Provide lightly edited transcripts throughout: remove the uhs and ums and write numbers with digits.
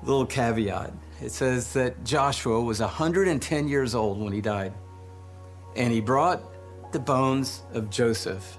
Little caveat. It says that Joshua was 110 years old when he died. And he brought the bones of Joseph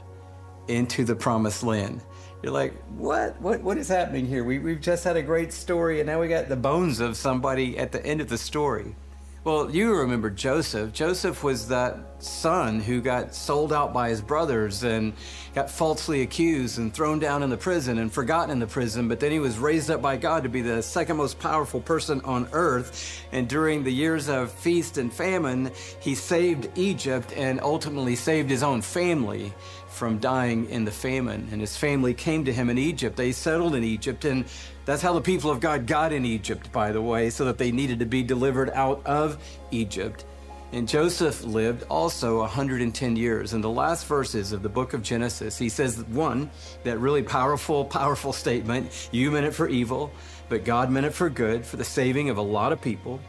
into the promised land. You're like, what is happening here? We've just had a great story, and now we got the bones of somebody at the end of the story. Well, you remember Joseph. Joseph was that son who got sold out by his brothers and got falsely accused and thrown down in the prison and forgotten in the prison, but then he was raised up by God to be the second most powerful person on earth. And during the years of feast and famine, he saved Egypt and ultimately saved his own family from dying in the famine. And his family came to him in Egypt. They settled in Egypt, and that's how the people of God got in Egypt, by the way, so that they needed to be delivered out of Egypt. And Joseph lived also 110 years. In the last verses of the book of Genesis, he says, one, that really powerful statement, you meant it for evil, but God meant it for good, for the saving of a lot of people.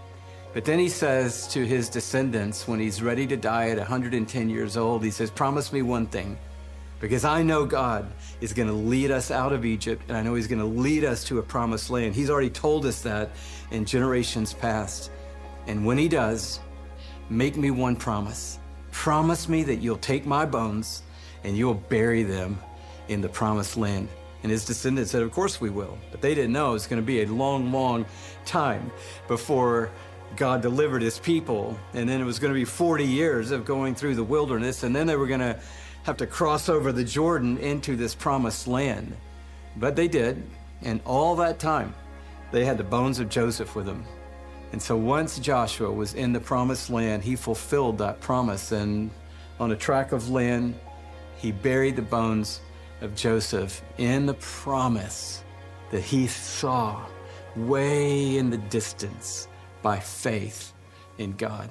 But then he says to his descendants, when he's ready to die at 110 years old, he says, promise me one thing, because I know God is going to lead us out of Egypt, and I know he's going to lead us to a promised land. He's already told us that in generations past. And when he does, make me one promise. Promise me that you'll take my bones and you'll bury them in the promised land. And his descendants said, of course we will. But they didn't know it was going to be a long time before God delivered his people. And then it was going to be 40 years of going through the wilderness, and then they were going to have to cross over the Jordan into this promised land. But they did, and all that time, they had the bones of Joseph with them. And so once Joshua was in the promised land, he fulfilled that promise, and on a tract of land, he buried the bones of Joseph in the promise that he saw way in the distance by faith in God.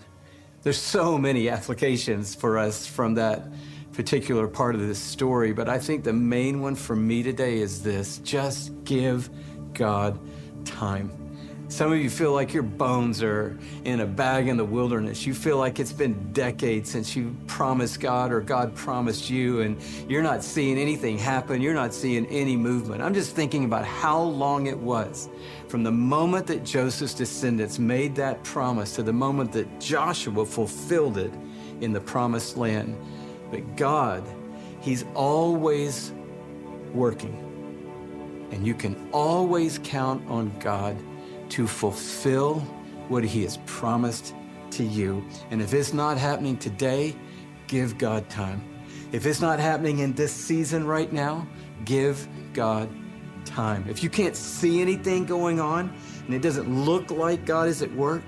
There's so many applications for us from that particular part of this story, but I think the main one for me today is this: just give God time. Some of you feel like your bones are in a bag in the wilderness. You feel like it's been decades since you promised God or God promised you, and you're not seeing anything happen. You're not seeing any movement. I'm just thinking about how long it was from the moment that Joseph's descendants made that promise to the moment that Joshua fulfilled it in the promised land. But God, he's always working, and you can always count on God to fulfill what he has promised to you. And if it's not happening today, give God time. If it's not happening in this season right now, give God time. If you can't see anything going on and it doesn't look like God is at work,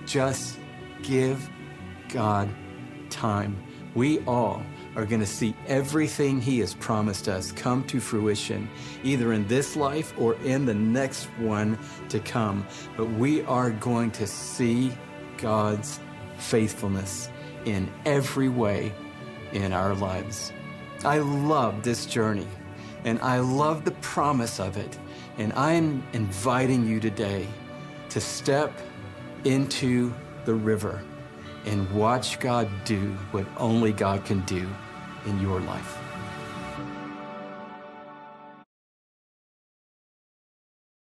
just give God time. We all are going to see everything he has promised us come to fruition, either in this life or in the next one to come. But we are going to see God's faithfulness in every way in our lives. I love this journey, and I love the promise of it. And I'm inviting you today to step into the river and watch God do what only God can do in your life.